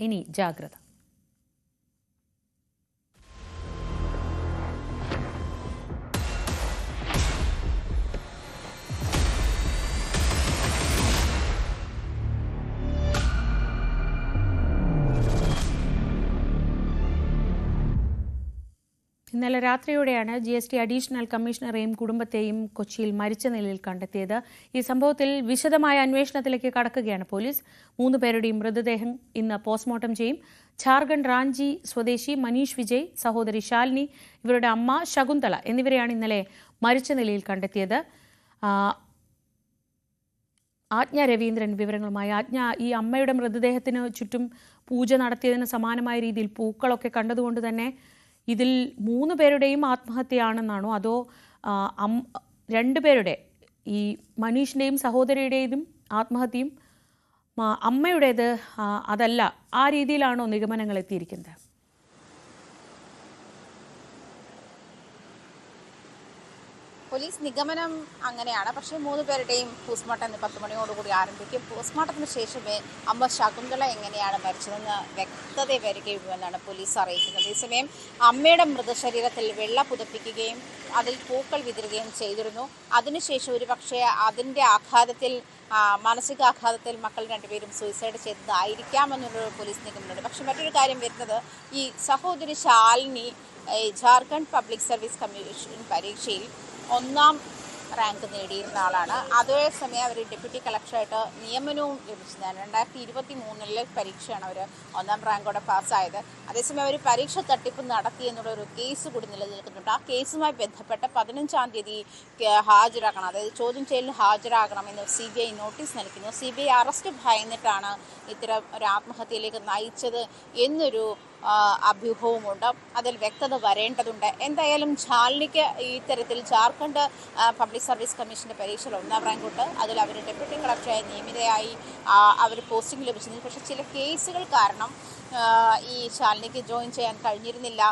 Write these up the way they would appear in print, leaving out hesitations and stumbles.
ഇനി ജാഗ്രത. ഇന്നലെ രാത്രിയോടെയാണ് GST അഡീഷണൽ കമ്മീഷണറെയും കുടുംബത്തെയും കൊച്ചിയിൽ മരിച്ച നിലയിൽ കണ്ടെത്തിയത്. ഈ സംഭവത്തിൽ വിശദമായ അന്വേഷണത്തിലേക്ക് കടക്കുകയാണ് പോലീസ്. 3 പേരുടെയും മൃതദേഹം ഇന്ന് പോസ്റ്റ്മോർട്ടം ചെയ്യും. ഝാർഖണ്ഡ് റാഞ്ചി സ്വദേശി മനീഷ് വിജയ്, സഹോദരി ശാലിനി, ഇവരുടെ അമ്മ ശകുന്തള എന്നിവരെയാണ് ഇന്നലെ മരിച്ച നിലയിൽ കണ്ടെത്തിയത്. ആജ്ഞ രവീന്ദ്രൻ വിവരങ്ങളുമായി. ആജ്ഞ, ഈ അമ്മയുടെ മൃതദേഹത്തിന് ചുറ്റും പൂജ നടത്തിയതിന് സമാനമായ രീതിയിൽ പൂക്കളൊക്കെ കണ്ടതുകൊണ്ട് തന്നെ ഇതിൽ 3 പേരുടെയും ആത്മഹത്യയാണെന്നാണോ, അതോ 2 പേരുടെ, ഈ മനീഷിൻ്റെയും സഹോദരിയുടേതും ആത്മഹത്യയും അമ്മയുടേത് അതല്ല, ആ രീതിയിലാണോ നിഗമനങ്ങൾ എത്തിയിരിക്കുന്നത്? പോലീസ് നിഗമനം അങ്ങനെയാണ്. പക്ഷേ 3 പേരുടെയും പോസ്റ്റ്മോർട്ടം ഇന്ന് 10 മണിയോടുകൂടി ആരംഭിക്കും. പോസ്റ്റ്മോർട്ടത്തിന് ശേഷമേ അമ്മ ശകുന്തള എങ്ങനെയാണ് മരിച്ചതെന്ന് വ്യക്തത വരികയുമെന്നാണ് പോലീസ് അറിയിക്കുന്നത്. അതേസമയം അമ്മയുടെ മൃതശരീരത്തിൽ വെള്ള പുതപ്പിക്കുകയും അതിൽ പൂക്കൾ വിതറുകയും ചെയ്തിരുന്നു. അതിനുശേഷം ഒരു പക്ഷേ അതിൻ്റെ ആഘാതത്തിൽ, മാനസികാഘാതത്തിൽ മക്കൾ 2 പേരും സൂയിസൈഡ് ചെയ്തതായിരിക്കാമെന്നുള്ളൊരു പോലീസ് നിഗമനമുണ്ട്. പക്ഷേ മറ്റൊരു കാര്യം വരുന്നത്, ഈ സഹോദരി Shalini Jharkhand public service commission പരീക്ഷയിൽ 1ാം റാങ്ക് നേടിയിരുന്ന ആളാണ്. അതേസമയം അവർ ഡെപ്യൂട്ടി കളക്ടറായിട്ട് നിയമനവും ലഭിച്ചതാണ്. 2023 പരീക്ഷയാണ് അവർ 1ാം റാങ്കോടെ പാസ്സായത്. അതേസമയം അവർ പരീക്ഷ തട്ടിപ്പ് നടത്തി എന്നുള്ളൊരു കേസ് കൂടി നിലനിൽക്കുന്നുണ്ട്. ആ കേസുമായി ബന്ധപ്പെട്ട് 15-ാം തീയതി ഹാജരാക്കണം, അതായത് ചോദ്യം ചെയ്യലിന് ഹാജരാകണമെന്ന് CBI നോട്ടീസ് നൽകുന്നു. CBI അറസ്റ്റ് ഭയന്നിട്ടാണ് ഇത്തരം ഒരു ആത്മഹത്യയിലേക്ക് നയിച്ചത് എന്നൊരു അഭ്യൂഹവുമുണ്ട്. അതിൽ വ്യക്തത വരേണ്ടതുണ്ട്. എന്തായാലും ശാലിനിക്ക് ഇത്തരത്തിൽ ജാർഖണ്ഡ് പബ്ലിക് സർവീസ് കമ്മീഷൻ്റെ പരീക്ഷയിൽ 1ാം റാങ്കുണ്ട്. അതിൽ അവർ ഡെപ്യൂട്ടി കളക്ടറായി നിയമിതയായി അവർ പോസ്റ്റിംഗ് ലഭിച്ചിരുന്നു. പക്ഷേ ചില കേസുകൾ കാരണം ഈ ശാലിനിക്ക് ജോയിൻ ചെയ്യാൻ കഴിഞ്ഞിരുന്നില്ല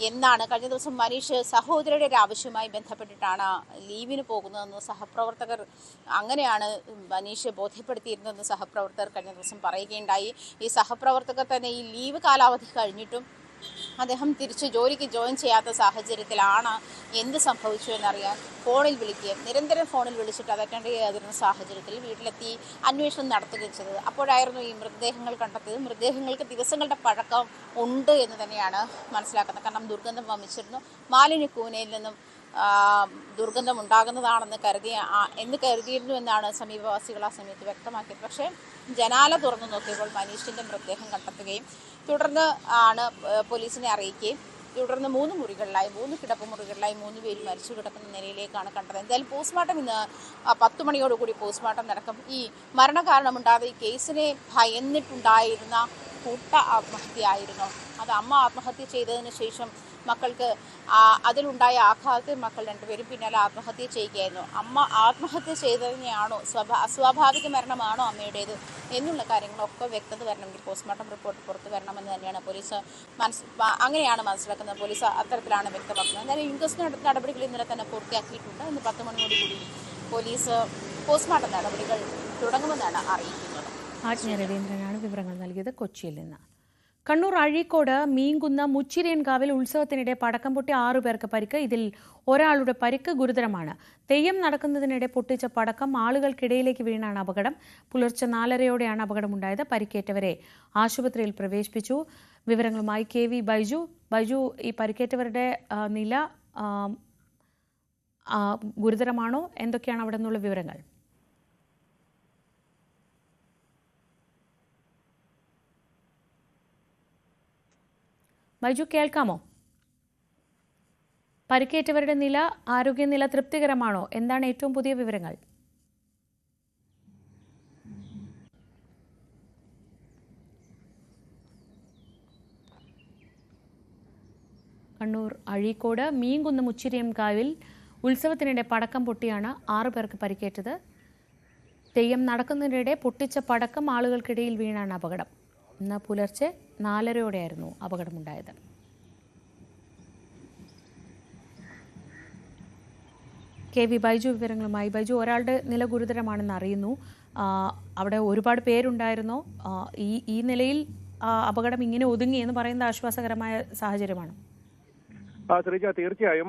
എന്നാണ് കഴിഞ്ഞ ദിവസം മനീഷ് സഹോദരിയുടെ ഒരു ആവശ്യവുമായി ബന്ധപ്പെട്ടിട്ടാണ് ലീവിന് പോകുന്നതെന്ന് സഹപ്രവർത്തകർ, അങ്ങനെയാണ് മനീഷ് ബോധ്യപ്പെടുത്തിയിരുന്നതെന്ന് സഹപ്രവർത്തകർ കഴിഞ്ഞ ദിവസം പറയുകയുണ്ടായി. ഈ സഹപ്രവർത്തകർ തന്നെ ഈ ലീവ് കാലാവധി കഴിഞ്ഞിട്ടും അദ്ദേഹം തിരിച്ച് ജോലിക്ക് ജോയിൻ ചെയ്യാത്ത സാഹചര്യത്തിലാണ് എന്ത് സംഭവിച്ചു എന്നറിയാൻ ഫോണിൽ വിളിക്കുകയും നിരന്തരം ഫോണിൽ വിളിച്ചിട്ട് അത് അറ്റൻഡ് ചെയ്യാതിരുന്ന സാഹചര്യത്തിൽ വീട്ടിലെത്തി അന്വേഷണം നടത്തുകയും ചെയ്തത്. അപ്പോഴായിരുന്നു ഈ മൃതദേഹങ്ങൾ കണ്ടെത്തിയത്. മൃതദേഹങ്ങൾക്ക് ദിവസങ്ങളുടെ പഴക്കം ഉണ്ട് എന്ന് തന്നെയാണ് മനസ്സിലാക്കുന്നത്. കാരണം ദുർഗന്ധം വമിച്ചിരുന്നു. മാലിന്യ കൂനയിൽ നിന്നും ദുർഗന്ധം ഉണ്ടാകുന്നതാണെന്ന് കരുതിയിരുന്നു എന്നാണ് സമീപവാസികൾ ആ സമയത്ത് വ്യക്തമാക്കിയത്. പക്ഷേ ജനാല തുറന്നു നോക്കിയപ്പോൾ മനീഷിൻ്റെ മൃതദേഹം കണ്ടെത്തുകയും തുടർന്ന് ആണ് പോലീസിനെ അറിയിക്കുകയും തുടർന്ന് 3 മുറികളിലായി 3 കിടപ്പുമുറികളിലായി 3 പേര് മരിച്ചു കിടക്കുന്ന നിലയിലേക്കാണ് കണ്ടത്. എന്തായാലും പോസ്റ്റ്മോർട്ടം ഇന്ന് 10 മണിയോടുകൂടി പോസ്റ്റ്മോർട്ടം നടക്കും. ഈ മരണകാരണമുണ്ടാകാതെ ഈ കേസിനെ ഭയന്നിട്ടുണ്ടായിരുന്ന കൂട്ട ആത്മഹത്യയായിരുന്നു. അത് അമ്മ ആത്മഹത്യ ചെയ്തതിന് ശേഷം മക്കൾക്ക് അതിലുണ്ടായ ആഘാതത്തിൽ മക്കൾ 2 പേരും പിന്നാലെ ആത്മഹത്യ ചെയ്യുകയായിരുന്നു. അമ്മ ആത്മഹത്യ ചെയ്തതിനെയാണോ, അസ്വാഭാവിക മരണമാണോ അമ്മയുടേത് എന്നുള്ള കാര്യങ്ങളൊക്കെ വ്യക്തത വരണമെങ്കിൽ പോസ്റ്റ്മോർട്ടം റിപ്പോർട്ട് പുറത്തു വരണമെന്ന് തന്നെയാണ് പോലീസ് അങ്ങനെയാണ് മനസ്സിലാക്കുന്നത്. പോലീസ് അത്തരത്തിലാണ് വ്യക്തമാക്കുന്നത്. എന്നാലും ഇൻക്വസ്റ്റ് നടപടികൾ ഇന്നലെ തന്നെ പൂർത്തിയാക്കിയിട്ടുണ്ട്. ഇന്ന് 10 മണിയോടുകൂടി പോലീസ് പോസ്റ്റ്മോർട്ടം നടപടികൾ തുടങ്ങുമെന്നാണ് അറിയിക്കുന്നത്. ആജ്ഞ രവീന്ദ്രനാണ് വിവരങ്ങൾ നൽകിയത് കൊച്ചിയിൽ നിന്ന്. കണ്ണൂർ അഴീക്കോട് മീങ്കുന്ന് മുച്ചിരിയൻകാവിൽ ഉത്സവത്തിനിടെ പടക്കം പൊട്ടി 6 പേർക്ക് പരിക്ക്. ഇതിൽ ഒരാളുടെ പരിക്ക് ഗുരുതരമാണ്. തെയ്യം നടക്കുന്നതിനിടെ പൊട്ടിച്ച പടക്കം ആളുകൾക്കിടയിലേക്ക് വീണാണ് അപകടം. പുലർച്ചെ 4:30-ഓടെയാണ് അപകടമുണ്ടായത്. പരിക്കേറ്റവരെ ആശുപത്രിയിൽ പ്രവേശിപ്പിച്ചു. വിവരങ്ങളുമായി KV ബൈജു. ബൈജു, ഈ പരിക്കേറ്റവരുടെ നില ഗുരുതരമാണോ? എന്തൊക്കെയാണ് അവിടെ നിന്നുള്ള വിവരങ്ങൾ? ബൈജു, കേൾക്കാമോ? പരിക്കേറ്റവരുടെ ആരോഗ്യനില തൃപ്തികരമാണോ? എന്താണ് ഏറ്റവും പുതിയ വിവരങ്ങൾ? കണ്ണൂർ അഴീക്കോട് മീൻകുന്ന് മുച്ചിരിയംകാവിൽ ഉത്സവത്തിനിടെ പടക്കം പൊട്ടിയാണ് 6 പേർക്ക് പരിക്കേറ്റത്. തെയ്യം നടക്കുന്നതിനിടെ പൊട്ടിച്ച പടക്കം ആളുകൾക്കിടയിൽ വീണാണ് അപകടം. ഇന്ന് പുലർച്ചെ 4:30-ഓടെയായിരുന്നു അപകടമുണ്ടായത്. KV ബൈജു വിവരങ്ങളുമായി. ബൈജു, ഒരാളുടെ നില ഗുരുതരമാണെന്ന് അറിയുന്നു. അവിടെ ഒരുപാട് പേരുണ്ടായിരുന്നോ? ഈ നിലയിൽ അപകടം ഇങ്ങനെ ഒതുങ്ങിയെന്ന് പറയുന്നത് ആശ്വാസകരമായ സാഹചര്യമാണ്. ശ്രീജ, തീർച്ചയായും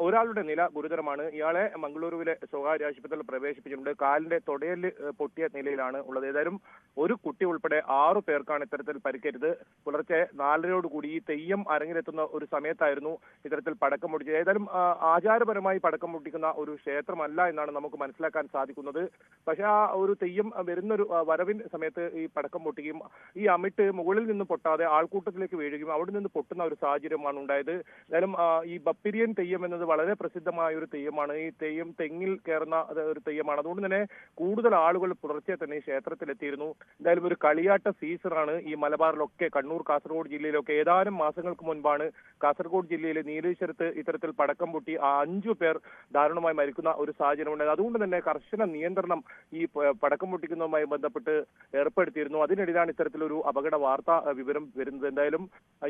ഒരാളുടെ നില ഗുരുതരമാണ്. ഇയാളെ മംഗളൂരുവിലെ സ്വകാര്യ ആശുപത്രിയിൽ പ്രവേശിപ്പിച്ചിട്ടുണ്ട്. കാലിന്റെ തൊടയിൽ പൊട്ടിയ നിലയിലാണ് ഉള്ളത്. ഏതായാലും ഒരു കുട്ടി ഉൾപ്പെടെ 6 പേർക്കാണ് ഇത്തരത്തിൽ പരിക്കേറ്റത്. പുലർച്ചെ 4:30 ഈ തെയ്യം അരങ്ങിലെത്തുന്ന ഒരു സമയത്തായിരുന്നു ഇത്തരത്തിൽ പടക്കം പൊട്ടിച്ചത്. ഏതായാലും ആചാരപരമായി പടക്കം പൊട്ടിക്കുന്ന ഒരു ക്ഷേത്രമല്ല എന്നാണ് നമുക്ക് മനസ്സിലാക്കാൻ സാധിക്കുന്നത്. പക്ഷെ ആ ഒരു തെയ്യം വരുന്നൊരു വരവിൻ സമയത്ത് ഈ പടക്കം പൊട്ടിക്കുകയും ഈ അമിട്ട് മുകളിൽ നിന്ന് പൊട്ടാതെ ആൾക്കൂട്ടത്തിലേക്ക് വീഴുകയും അവിടെ നിന്ന് പൊട്ടുന്ന ഒരു സാഹചര്യമാണ് ഉണ്ടായത്. ഏതായാലും ഈ ബപ്പിരിയൻ തെയ്യം എന്നത് വളരെ പ്രസിദ്ധമായ ഒരു തെയ്യമാണ്. ഈ തെയ്യം തെങ്ങിൽ കയറുന്ന ഒരു തെയ്യമാണ്. അതുകൊണ്ട് തന്നെ കൂടുതൽ ആളുകൾ പുലർച്ചെ തന്നെ ഈ ക്ഷേത്രത്തിലെത്തിയിരുന്നു. എന്തായാലും ഒരു കളിയാട്ട സീസണാണ് ഈ മലബാറിലൊക്കെ, കണ്ണൂർ, കാസർഗോഡ് ജില്ലയിലൊക്കെ. ഏതാനും മാസങ്ങൾക്ക് മുൻപാണ് കാസർഗോഡ് ജില്ലയിലെ നീലേശ്വരത്ത് ഇത്തരത്തിൽ പടക്കം പൊട്ടി 5 പേർ ദാരുണമായി മരിക്കുന്ന ഒരു സാഹചര്യം ഉണ്ടായത്. അതുകൊണ്ട് തന്നെ കർശന നിയന്ത്രണം ഈ പടക്കം പൊട്ടിക്കുന്നതുമായി ബന്ധപ്പെട്ട് ഏർപ്പെടുത്തിയിരുന്നു. അതിനിടയിലാണ് ഇത്തരത്തിലൊരു അപകട വാർത്താ വിവരം വരുന്നത്. എന്തായാലും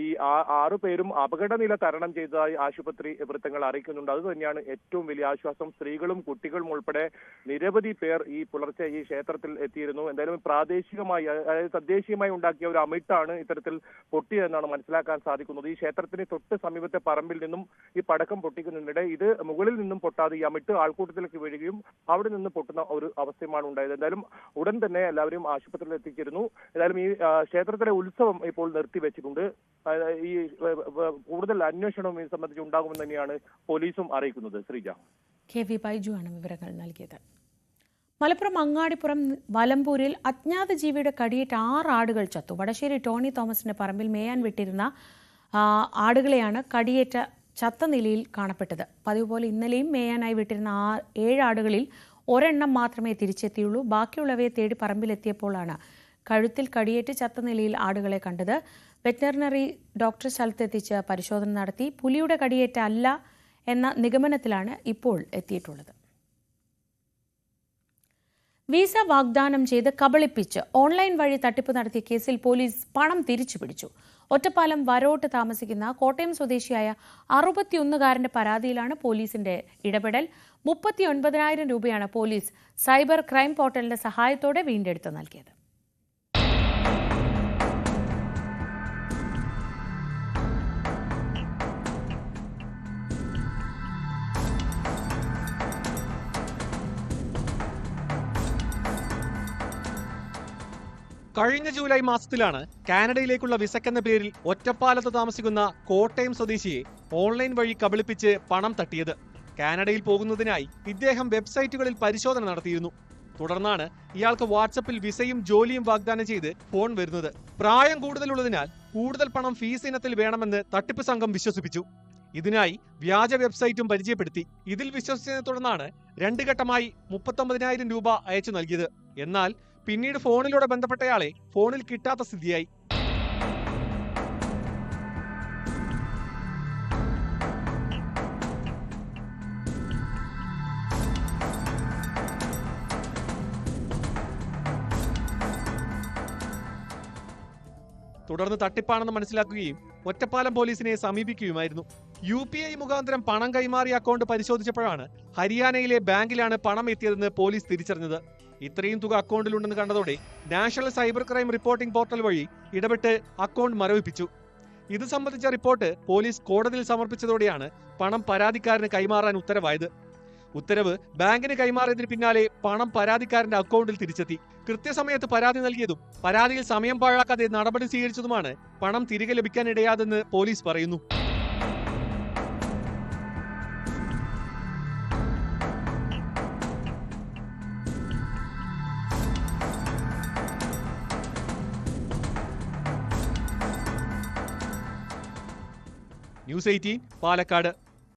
ഈ 6 പേരും അപകടനില തരണം ചെയ്തതായി ആശുപത്രി വൃത്തങ്ങൾ അറിയിക്കുന്നുണ്ട്. അത് തന്നെയാണ് ഏറ്റവും വലിയ ആശ്വാസം. സ്ത്രീകളും കുട്ടികളും ഉൾപ്പെടെ നിരവധി പേർ ഈ പുലർച്ചെ ഈ ക്ഷേത്രത്തിൽ എത്തിയിരുന്നു. എന്തായാലും പ്രാദേശികമായി, അതായത് തദ്ദേശീയമായി ഉണ്ടാക്കിയ ഒരു അമിട്ടാണ് ഇത്തരത്തിൽ പൊട്ടിയതെന്നാണ് മനസ്സിലാക്കാൻ സാധിക്കുന്നത്. ഈ ക്ഷേത്രത്തിന് തൊട്ട് സമീപത്തെ പറമ്പിൽ നിന്നും ഈ പടക്കം പൊട്ടിക്കുന്നതിനിടെ ഇത് മുകളിൽ നിന്നും പൊട്ടാതെ ഈ അമിട്ട് ആൾക്കൂട്ടത്തിലേക്ക് വീഴുകയും അവിടെ നിന്ന് പൊട്ടുന്ന ഒരു അവസ്ഥയുമാണ് ഉണ്ടായത്. എന്തായാലും ഉടൻ തന്നെ എല്ലാവരും ആശുപത്രിയിൽ എത്തിച്ചിരുന്നു. ഏതായാലും ഈ ക്ഷേത്രത്തിലെ ഉത്സവം ഇപ്പോൾ നിർത്തിവെച്ചിട്ടുണ്ട്. ഈ കൂടുതൽ അന്വേഷണം ഇത് സംബന്ധിച്ച് ഉണ്ടാകുമെന്ന് തന്നെയാണ് പോലീസും അറിയിക്കുന്നത്. ശ്രീജ, KV ബൈജു ആണ് വിവരങ്ങൾ നൽകിയത്. മലപ്പുറം അങ്ങാടിപ്പുറം വലമ്പൂരിൽ അജ്ഞാത ജീവിയുടെ കടിയേറ്റ് 6 ആടുകൾ ചത്തു. വടശ്ശേരി ടോണി തോമസിന്റെ പറമ്പിൽ മേയാൻ വിട്ടിരുന്ന ആടുകളെയാണ് കടിയേറ്റ ചത്ത നിലയിൽ കാണപ്പെട്ടത്. പതിവ് പോലെ ഇന്നലെയും മേയാനായി വിട്ടിരുന്ന 7 ആടുകളിൽ ഒരെണ്ണം മാത്രമേ തിരിച്ചെത്തിയുള്ളൂ. ബാക്കിയുള്ളവയെ തേടി പറമ്പിലെത്തിയപ്പോഴാണ് കഴുത്തിൽ കടിയേറ്റ് ചത്ത നിലയിൽ ആടുകളെ കണ്ടത്. വെറ്ററിനറി ഡോക്ടർ സ്ഥലത്തെത്തിച്ച് പരിശോധന നടത്തി. പുലിയുടെ കടിയേറ്റ അല്ല എന്ന നിഗമനത്തിലാണ് ഇപ്പോൾ എത്തിയിട്ടുള്ളത്. വിസ വാഗ്ദാനം ചെയ്ത് കബളിപ്പിച്ച് ഓൺലൈൻ വഴി തട്ടിപ്പ് നടത്തിയ കേസിൽ പോലീസ് പണം തിരിച്ചുപിടിച്ചു. ഒറ്റപ്പാലം വരോട്ട് താമസിക്കുന്ന കോട്ടയം സ്വദേശിയായ 61കാരന്റെ പരാതിയിലാണ് പോലീസിന്റെ ഇടപെടൽ. 39,000 രൂപയാണ് പോലീസ് സൈബർ ക്രൈം പോർട്ടലിന്റെ സഹായത്തോടെ വീണ്ടെടുത്ത് നൽകിയത്. കഴിഞ്ഞ ജൂലൈ മാസത്തിലാണ് കാനഡയിലേക്കുള്ള വിസക്കെന്ന പേരിൽ ഒറ്റപ്പാലത്ത് താമസിക്കുന്ന കോട്ടയം സ്വദേശിയെ ഓൺലൈൻ വഴി കബളിപ്പിച്ച് പണം തട്ടിയത്. കാനഡയിൽ പോകുന്നതിനായി ഇദ്ദേഹം വെബ്സൈറ്റുകളിൽ പരിശോധന നടത്തിയിരുന്നു. തുടർന്നാണ് ഇയാൾക്ക് വാട്സപ്പിൽ വിസയും ജോലിയും വാഗ്ദാനം ചെയ്ത് ഫോൺ വരുന്നത്. പ്രായം കൂടുതലുള്ളതിനാൽ കൂടുതൽ പണം ഫീസ് ഇനത്തിൽ വേണമെന്ന് തട്ടിപ്പ് സംഘം വിശ്വസിപ്പിച്ചു. ഇതിനായി വ്യാജ വെബ്സൈറ്റും പരിചയപ്പെടുത്തി. ഇതിൽ വിശ്വസിച്ചതിനെ തുടർന്നാണ് 2 ഘട്ടമായി 39,000 രൂപ അയച്ചു നൽകിയത്. എന്നാൽ പിന്നീട് ഫോണിലൂടെ ബന്ധപ്പെട്ടയാളെ ഫോണിൽ കിട്ടാത്ത സ്ഥിതിയായി. തുടർന്ന് തട്ടിപ്പാണെന്ന് മനസ്സിലാക്കുകയും ഒറ്റപ്പാലം പോലീസിനെ സമീപിക്കുകയുമായിരുന്നു. UPI മുഖാന്തരം പണം കൈമാറിയ അക്കൗണ്ട് പരിശോധിച്ചപ്പോഴാണ് ഹരിയാനയിലെ ബാങ്കിലാണ് പണം എത്തിയതെന്ന് പോലീസ് തിരിച്ചറിഞ്ഞത്. ഇത്രയും തുക അക്കൗണ്ടിലുണ്ടെന്ന് കണ്ടതോടെ national cyber crime reporting portal വഴി ഇടപെട്ട് അക്കൗണ്ട് മരവിപ്പിച്ചു. ഇത് സംബന്ധിച്ച റിപ്പോർട്ട് പോലീസ് കോടതിയിൽ സമർപ്പിച്ചതോടെയാണ് പണം പരാതിക്കാരന് കൈമാറാൻ ഉത്തരവായത്. ഉത്തരവ് ബാങ്കിന് കൈമാറിയതിന് പിന്നാലെ പണം പരാതിക്കാരന്റെ അക്കൗണ്ടിൽ തിരിച്ചെത്തി. കൃത്യസമയത്ത് പരാതി നൽകിയതും പരാതിയിൽ സമയം പാഴാക്കാതെ നടപടി സ്വീകരിച്ചതുമാണ് പണം തിരികെ ലഭിക്കാനിടയാതെന്ന് പോലീസ് പറയുന്നു. ന്യൂസ് 18 പാലക്കാട്.